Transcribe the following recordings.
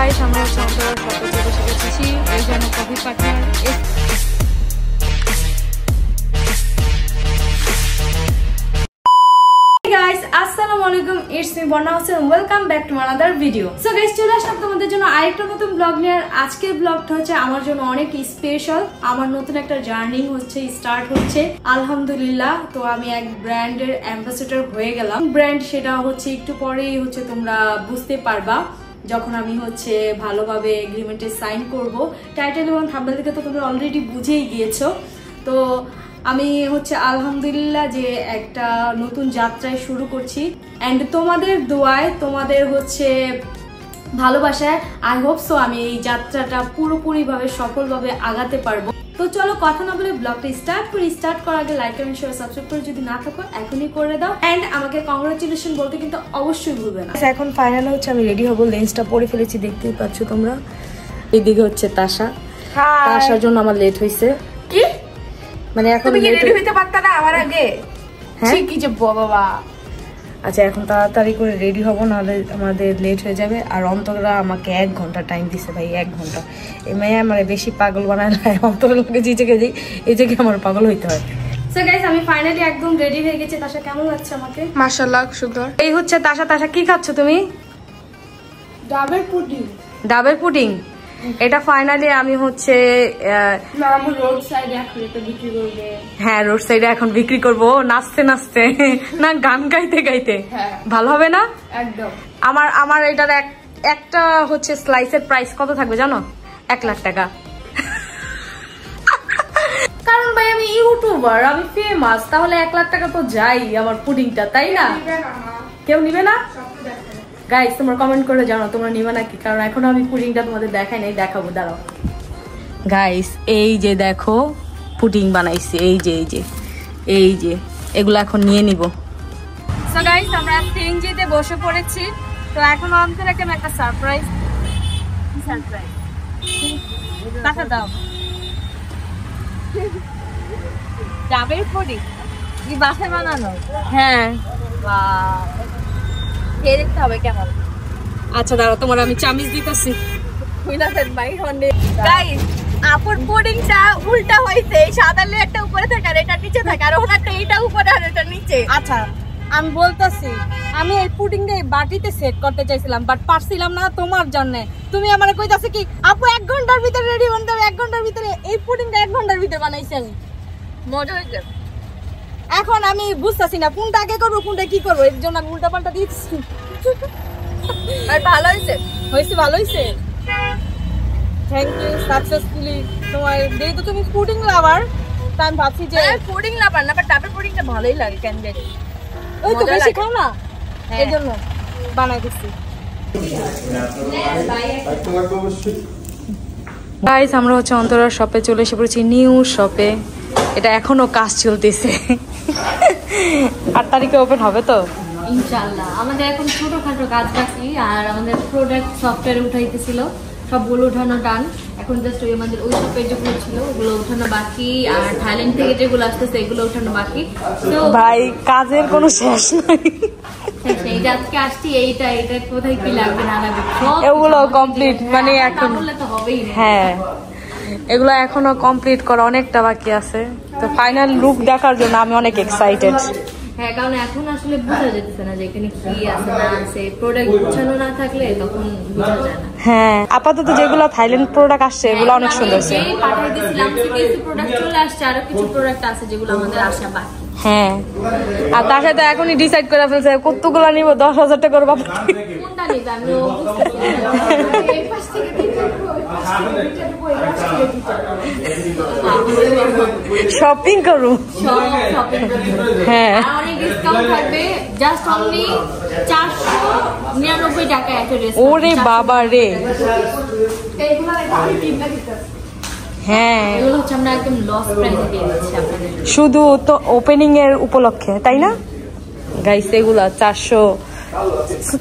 Guys আমরা সন্ধ্যার শপে চলে এসেছি এই জন্য কফি পার্টনার আসসালামুয়ালাইকুম it's me Barna Hossain welcome back to another video. So guys চলে আসলাম তোমাদের জন্য আরেকটা নতুন ব্লগ নিয়ে। আজকের ব্লগটা হচ্ছে আমার জন্য অনেক স্পেশাল। আমার নতুন একটা জার্নি হচ্ছে স্টার্ট হচ্ছে আলহামদুলিল্লাহ। তো আমি এক ব্র্যান্ডের অ্যাম্বাসেডর হয়ে গেলাম। ব্র্যান্ড সেটা হচ্ছে একটু পরেই হচ্ছে তোমরা বুঝতে পারবা যখন আমি হচ্ছে ভালোভাবে এগ্রিমেন্টে সাইন করব। টাইটেল এবং থাম্বনেল থেকে তো তোমরা অলরেডি বুঝেই গিয়েছো। তো আমি হচ্ছে আলহামদুলিল্লাহ যে একটা নতুন যাত্রায় শুরু করছি এন্ড তোমাদের দোয়ায় তোমাদের হচ্ছে ভালোবাসায় আই হোপ সো আমি এই যাত্রাটা পুরোপুরিভাবে সফলভাবে আগাতে পারবো। তো চলো কথা না বলে ব্লগটা স্টার্ট করি। স্টার্ট করার আগে লাইক কমেন্ট শেয়ার সাবস্ক্রাইব করে যদি না থাকো এখনই করে দাও এন্ড আমাকে কংগ্রাচুলেশন বলতে কিন্তু অবশ্যই ভুলবে না। এখন ফাইনাল হচ্ছে আমি রেডি হব, লেন্সটা পরে ফেলেছি দেখতেই পাচ্ছ তোমরা। এইদিকে হচ্ছে তাশা, তাশার জন্য আমার লেট হয়েছে। কি মানে এখন তুমি রেডি হইতে পারতা না আমার আগে? হ্যাঁ কি যে বাবা। আচ্ছা এখন তাড়াতাড়ি করে রেডি হব, নাহলে আমাদের লেট হয়ে যাবে। আর অন্তরা আমাকে 1 ঘন্টা টাইম দিছে ভাই, 1 ঘন্টা। এই মেয়ে আমার বেশি পাগল বানায় না, অন্তরা লোকে জিজেকে দিই, এই যে কি আমার পাগল হইতে হয়। সো গাইস আমি ফাইনালি একদম রেডি হয়ে গেছি। তাশা কেমন লাগছে আমাকে? মাশাআল্লাহ সুন্দর। এই হচ্ছে তাশা। তাশা কি খাচ্ছ তুমি? ডাবের পুডিং। ডাবের পুডিং। এটা ফাইনালি আমি হচ্ছে রোড সাইডে বিক্রি করবে। হ্যাঁ রোড সাইডে এখন বিক্রি করবো নাচতে নাচতে, না গান গাইতে গাইতে। ভালো হবে না? একদম। আমার এটার একটা হচ্ছে স্লাইসের প্রাইস কত থাকবে জানো? 1 লাখ টাকা। কারণ ভাই আমি ইউটিউবার, আমি ফেমাস, তাহলে 1 লাখ টাকা তো যাই আমার পুডিংটা, তাই না? কেউ নিবে না? গাইস তোমরা কমেন্ট করে জানো তোমরা নিবে নাকি, কারণ এখনো আমি পুডিংটা তোমাদের দেখাই নাই, দেখাবো দাঁড়াও। গাইস এই যে দেখো পুডিং বানাইছি, এই যে এই যে এই যে এগুলো এখন নিয়ে নিব। সো গাইস আমরা সিএনজিতে বসে পড়েছি। তো এখন আমাদের একটা সারপ্রাইজ। কি সারপ্রাইজ? টাকা দাও। ডাবের পুডিং কি বাসায় বানানো? হ্যাঁ খেয়ে দেখতে হবে কেমন। আচ্ছা দাঁড়াও তোমার আমি চামিচ দিতেছি। গাইস আপুর পুডিংটা উল্টা হইছে, সাদা লেয়ারটা উপরে থাকে আর এটা নিচে থাকে, আর ওনারটা এইটা উপরে আর এটা নিচে। আচ্ছা আমি বলতেছি, আমি এই পুডিংটা এই বাটিতে সেট করতে চাইছিলাম বাট পারছিলাম না তোমার জন্য। তুমি আমারে কইতাছো কি আপু 1 ঘন্টার ভিতরে রেডি বানাতে হবে, 1 ঘন্টার ভিতরে। এই পুডিংটা 1 ঘন্টার ভিতরে বানাইছি আমি। মজা হয়েছে। এখন আমি বুঝতেছি না কোনটা আগে করবো কোনটা কি করবো, এর জন্য আমি উল্টা পাল্টা দিচ্ছি। আর ভালো হয়েছে? হয়েছে, ভালো হয়েছে। Thank you successfully. তোমার যেহেতু তুমি পুডিং লাভার তা আমি ভাবছি যে পুডিং লাভার না, বাট ডাবের পুডিংটা ভালোই লাগে। কেন বেশি ওই তো বেশি খাও না, এই জন্য বানাই দিচ্ছি। গাইস আমরা হচ্ছে অন্তরার শপে চলে এসে পড়েছি, নিউ শপে। এটা এখনো কাজ চলতেছে, 8 তারিখে ওপেন হবে তো ইনশাআল্লাহ। আমাদের এখন ছোটখাটো কাজ বাকি, আর আমাদের প্রোডাক্ট সফটওয়্যার উঠাইতেছিল, সবগুলো উঠানো ডান। এখন জাস্ট ওই আমাদের ওই শপে যেগুলো ছিল ওগুলো উঠানো বাকি, আর থাইল্যান্ড থেকে যেগুলো আসতেছে এগুলো উঠানো বাকি। তো ভাই কাজের কোনো শেষ নাই। এইটা আজকে আসছি, এইটা কোথায় কি লাগবে না লাগবে এগুলো কমপ্লিট, মানে এখন বললে তো হবেই না। হ্যাঁ এগুলো এখনো কমপ্লিট করা অনেকটা বাকি আছে। তো ফাইনাল লুক দেখার জন্য আমি অনেক এক্সাইটেড। হ্যাঁ কারণ এখন আসলে বোঝা যেতেছে না যে এখানে কি আছে না আছে, প্রোডাক্ট গুছানো না থাকলে তখন বোঝা যায় না। হ্যাঁ আপাতত যেগুলো থাইল্যান্ড প্রোডাক্ট আসছে এগুলো অনেক সুন্দর। পাঠিয়ে দিয়েছিলাম কিছু প্রোডাক্ট চলে আসছে, আরো কিছু প্রোডাক্ট আছে যেগুলো আমাদের আসা বাকি। হ্যাঁ আর তার সাথে এখনই ডিসাইড করে ফেলছে কতগুলো নিব, 10,000 টাকা করে বাবা। কোনটা নিবে আমি শপিং করু। হ্যাঁ অনেক ডিসকাউন্ট থাকবে, জাস্ট অনলি 499 টাকায় একটা ড্রেস। ওরে বাবা রে। হ্যাঁ এগুলো হচ্ছে আমরা একদম লস প্রাইসে দিয়ে দিচ্ছি আপনাদের, শুধু তো ওপেনিং এর উপলক্ষে, তাই না গাইস? এগুলা 400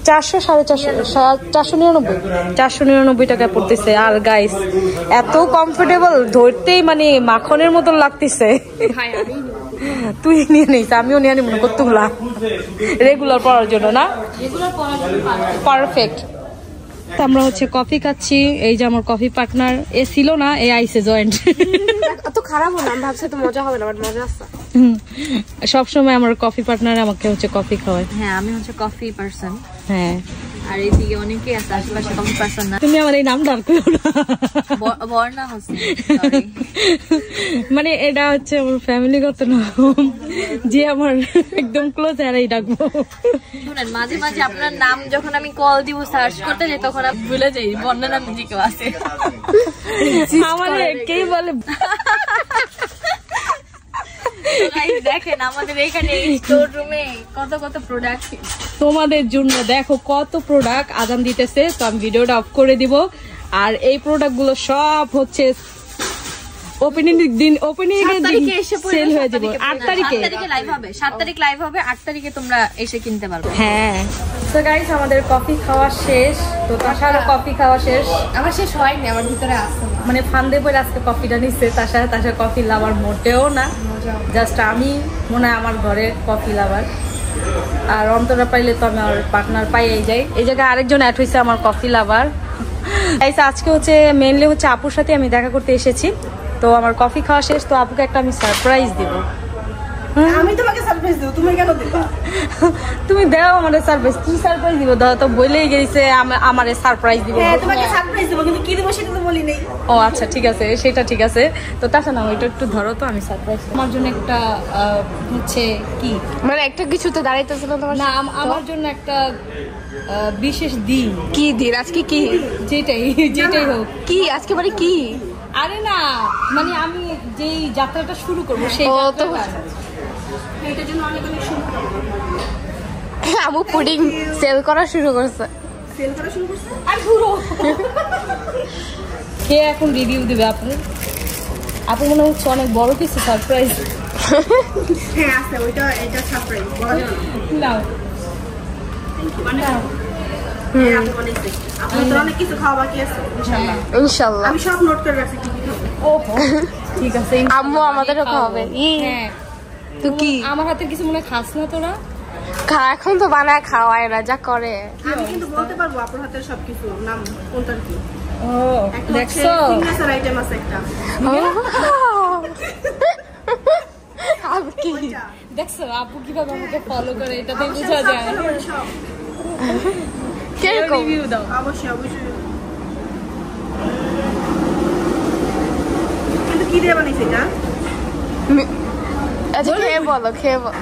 499 টাকায় পড়তেছে। আর গাইস এত কমফোর্টেবল, ধরতেই মানে মাখনের মতন লাগতেছে। তুই নিয়ে নিস, আমিও নিয়ে নিব কতগুলা রেগুলার পরার জন্য, না? রেগুলার পরার জন্য পারফেক্ট। আমরা হচ্ছে কফি খাচ্ছি। এই যে আমার কফি পার্টনার, এ ছিল না, এ আইসে জয়েন্ট। এত খারাপ না, আমি ভাবছি তো মজা হবে না, বাট মজা আছে। সবসময় আমার কফি পার্টনার আমাকে হচ্ছে কফি খাওয়ায়। হ্যাঁ, আমি হচ্ছে কফি পার্সন। হ্যাঁ, আর এইদিকে অনেকেই আছে আশেপাশে কফি পার্সন না। তুমি আমার এই নাম ডাক করো না। বর্ণা হোসেন, মানে এটা হচ্ছে আমার ফ্যামিলিগত নাম, যে আমার একদম ক্লোজ এরাই ডাকবো। শুনেন, মাঝে মাঝে আপনার নাম যখন আমি কল দিব সার্চ করতে যাই, তখন আমি ভুলে যাই বর্ণা নাম যে কেউ আছে। আমার কে বলে দেখেন আমাদের এখানে স্টোর রুমে কত কত প্রোডাক্ট তোমাদের জন্য। দেখো কত প্রোডাক্ট আজান দিতেছে, তো আমি ভিডিওটা অফ করে দিব। আর এই প্রোডাক্ট গুলো সব হচ্ছে ওপেনিং দিন, ওপেনিং এর দিন সেল হয়ে যাবে। 8 তারিখে লাইভ হবে, 7 তারিখ লাইভ হবে, 8 তারিখে তোমরা এসে কিনতে পারবে। হ্যাঁ, তো গাইস আমাদের কফি খাওয়া শেষ। তো তাছাড়া কফি খাওয়া শেষ, আমার শেষ হয়নি, আমার ভিতরে আসছে না। মানে ফান্দে পরে আজকে কফিটা নিচ্ছে। তাছাড়া কফি লাভার মোটেও না, জাস্ট আমি মনে হয় আমার ঘরে কফি লাভার। আর অন্তরা পাইলে তো আমি আমার পার্টনার পাইয়েই যাই। এই জায়গায় আরেকজন অ্যাড হয়েছে আমার কফি লাভার। আজকে হচ্ছে মেনলি হচ্ছে আপুর সাথে আমি দেখা করতে এসেছি। তো আমার কফি খাওয়া শেষ, তো আপুকে একটা আমি সারপ্রাইজ দিব। আমি তোমাকে সারপ্রাইজ দেব, তুমি কেন দিবা? তুমি দাও আমারে সারপ্রাইজ। কি সারপ্রাইজ দিব? দাও তো, বলেই গেছে আমারে সারপ্রাইজ দিব। হ্যাঁ, তোমাকে সারপ্রাইজ দেব, কিন্তু কি দেব সেটা তো বলি নাই। ও আচ্ছা, ঠিক আছে, সেটা ঠিক আছে। তো তাছাড়া ওইটা একটু ধরো তো, আমি সারপ্রাইজ আমার জন্য একটা হচ্ছে কি, মানে একটা কিছুতে দাঁড়াইতেছিল তোমার না আমার জন্য একটা বিশেষ দিন। কি দিন আজকে? কি যেটাই হোক। কি আজকে মানে কি? আরে না, মানে আমি যেই যাত্রাটা শুরু করবো সেই এটার জন্য অনেক অনেক আমু পুডিং সেল করা শুরু করছে। আর পুরো কে এখন রিভিউ দিবে? আপু মনে হচ্ছে অনেক বড় কিছু সারপ্রাইজ। হ্যাঁ আছে, ওইটা এটা সারপ্রাইজ বলা যাবে না। অনেক কিছু খাওয়া বাকি আছে ইনশাআল্লাহ। আমি সব নোট করে রাখছি। ওহো, ঠিক আছে, আম্মু আমাদেরও খাওয়াবে। হ্যাঁ, তো কি আমার হাতের কিছু মনে খাস না তোরা? এখন তো বানায় খাওয়ায় না, যা করে। আমি কিন্তু বলতে পারবো আপনার হাতের সবকিছু নাম কোনটার কি। ও দেখছো, সিগনেচার আইটেম আছে একটা। আপু কি দেখছো আপু কিভাবে আমাকে ফলো করে, এটাতে বোঝা যায়। কিরকম রিভিউ দাও। অবশ্যই অবশ্যই। কিন্তু কি দিয়ে বানাইছে এটা? আচ্ছা খেয়ে বলো, খেয়ে বলো।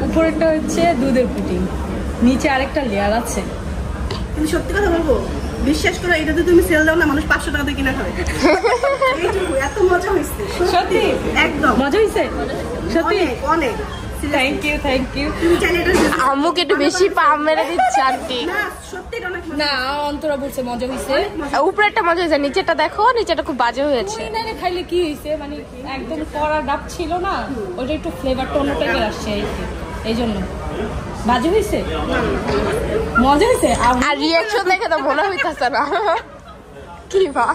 উপরেরটা হচ্ছে দুধের পুডিং, নিচে আরেকটা লেয়ার আছে। কিন্তু সত্যি কথা বলবো, বিশ্বাস করো, এটা যদি তুমি সেল দাও না, মানুষ 500 টাকা দিয়ে কিনা খাবে। এইটুকু এত মজা হয়েছে সত্যি, একদম মজা হয়েছে সত্যি। অনেক অনেক। Thank you, thank you. তুমি চাইলে এটা আম্মুকে একটু বেশি পাম মেরে দিচ্ছে আন্টি। না, সত্যি এটা অনেক মজা। না, অন্তরা বলছে মজা হয়েছে। উপরেরটা মজা হয়েছে, নিচেরটা দেখো, নিচেরটা খুব বাজে হয়েছে। না খাইলে কি হয়েছে, মানে একদম কড়া ডাব ছিল না, ওটা একটু ফ্লেভারটা অন্য টাইপের আসছে, এই জন্য বাজে হয়েছে। মজা হয়েছে। আর রিঅ্যাকশন দেখে তো মনে হইতাছে না। কি বা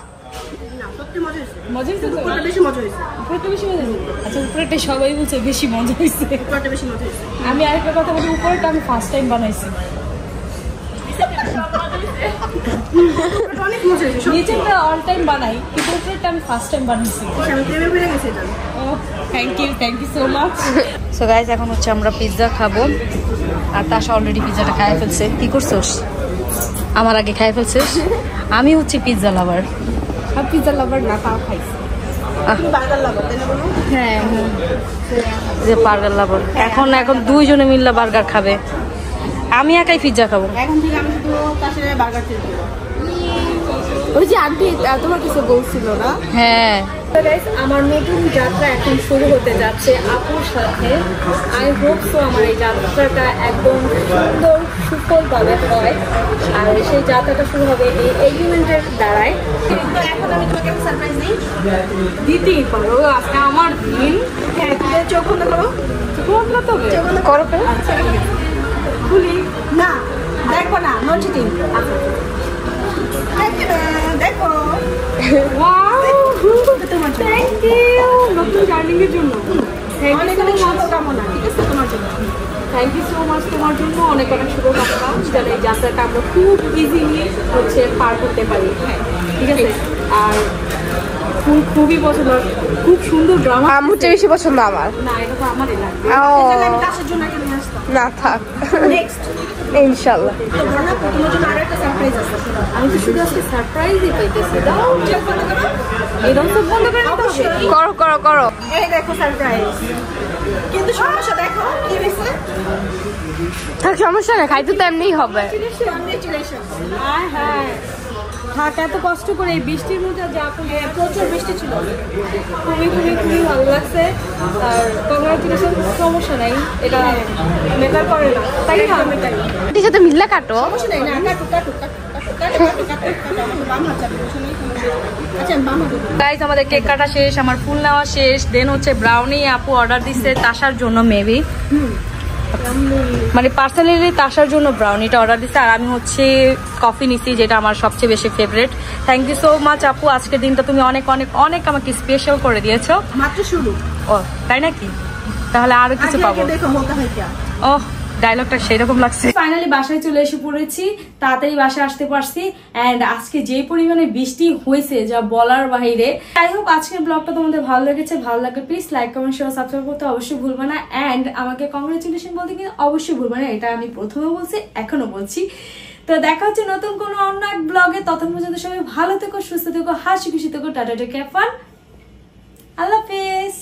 না, সত্যি মজা হয়েছে। মজা হয়েছে তো? উপরটা বেশি মজা হয়েছে। উপরেরটা বেশি মজা হয়েছে? আচ্ছা, উপরেরটা সবাই বলছে বেশি মজা হয়েছে। উপরটা বেশি মজা হয়েছে। আমি আরেকটা কথা বলি, উপরেরটা আমি ফার্স্ট টাইম বানাইছি। অনেক মজা হয়েছে। নিচেরটা অল টাইম বানাই, কিন্তু উপরেরটা আমি ফার্স্ট টাইম বানাইছি। আমি প্রেমে পড়ে গেছি এটা। Thank you so much. So guys, এখন হচ্ছে আমরা পিৎজা খাবো। আর তাসা অলরেডি পিৎজাটা খাইয়ে ফেলছে। কি করছোস? আমার আগে খাইয়ে ফেলছিস। আমি হচ্ছে পিৎজা লাভার। আর পিৎজা লাভার না, তাও খাইছি। তুমি বার্গার লাভার তাই না বলো? হ্যাঁ, যে বার্গার লাভার। এখন দুইজনে মিললে বার্গার খাবে, আমি একাই পিৎজা খাবো। এখন থেকে আমি শুধু তার সাথে বার্গার খেয়ে দেবো। ওই যে আন্টি তোমার কিছু বলছিল না? হ্যাঁ, আমার নতুন যাত্রা এখন শুরু হতে যাচ্ছে আপুর সাথে। আই হোপ সো আমার এই যাত্রাটা একদম সুন্দর সুফলভাবে হয়। আর সেই যাত্রাটা শুরু হবে এই এগ্রিমেন্টের দ্বারাই। এখন আমি তোমাকে একটা সারপ্রাইজ দিই। দিতেই পারো, আজকে আমার দিন। হ্যাঁ, তুমি চোখ বন্ধ করো। চোখ বন্ধ করো ফের। খুলি না, দেখো না, নো চিটিং। দেখো। থ্যাংক ইউ নতুন জার্নিং এর জন্য। অনেক অনেক শুভকামনা, ঠিক আছে তোমার জন্য। থ্যাংক ইউ সো মাচ, তোমার জন্য অনেক অনেক শুভকামনা, যেন এই যাত্রাটা আমরা খুব ইজিলি হচ্ছে পার করতে পারি। ঠিক আছে, আর ফুল খুবই পছন্দ, খুব সুন্দর ড্রামা। আমার চেয়ে বেশি পছন্দ আমার। না, এটা তো আমারই লাগবে। আমি কাশের জন্য একটা নিয়ে আসতাম। না থাক, নেক্সট ইনশাল্লাহ। তো বর্ণা তোমার জন্য আরেকটা সারপ্রাইজ আছে। আমি তো শুধু আজকে সারপ্রাইজই পাইতেছি। দাও চেক বন্ধ করো, এই রং তো বন্ধ করে দিতে হবে। করো করো করো। এই দেখো সারপ্রাইজ, কিন্তু সমস্যা দেখো কি হয়েছে। থাক, সমস্যা নেই, খাইতে তো এমনিই হবে। কংগ্রেচুলেশন। হ্যাঁ হ্যাঁ, থাক, এত কষ্ট করে এই বৃষ্টির মধ্যে যা প্রচুর বৃষ্টি ছিল, খুবই খুবই খুবই ভালো লাগছে। আর কংগ্রাচুলেশন, সমস্যা নাই, এটা ম্যাটার করে না, তাই না? এটির সাথে মিল্লা কাটো। সমস্যা নেই, না কাটু কাটু কাটু কাটু কাটু কাটু বাম হাত চাপো, আচ্ছা আমি বাম হাত দেবো। গাইস, আমাদের কেক কাটা শেষ, আমার ফুল নেওয়া শেষ। দেন হচ্ছে ব্রাউনি আপু অর্ডার দিচ্ছে তাসার জন্য, মেবি মানে পার্সোনালি তাসার জন্য ব্রাউনিটা অর্ডার দিচ্ছে। আর আমি হচ্ছে কফি নিচ্ছি, যেটা আমার সবচেয়ে বেশি favourite. Thank you so much আপু, আজকের দিনটা তুমি অনেক অনেক অনেক আমাকে স্পেশাল করে দিয়েছো। মাত্র শুরু, ও তাই নাকি? তাহলে আরো কিছু পাবো। দেখো হোতা হয় কি। ওহ, ডায়লগটা সেরকম লাগছে। ফাইনালি বাসায় চলে এসে পড়েছি, তাড়াতাড়ি বাসায় আসতে পারছি। এন্ড আজকে যে পরিমাণে বৃষ্টি হয়েছে যা বলার বাইরে। যাই হোক, আজকের ব্লগটা তোমাদের ভালো লেগেছে, ভালো লাগলে please like comment share subscribe করতে অবশ্যই ভুলবে না। এন্ড আমাকে কংগ্রেচুলেশন বলতে কিন্তু অবশ্যই ভুলবে না, এটা আমি প্রথমে বলছি, এখনো বলছি। তো দেখা হচ্ছে নতুন কোনো অন্য এক ব্লগে। ততক্ষণ পর্যন্ত সবাই ভালো থেকো, সুস্থ থেকো, হাসি খুশি থেকো। টাটা, টেক কেয়ার, ফান, আল্লাহ হাফেজ।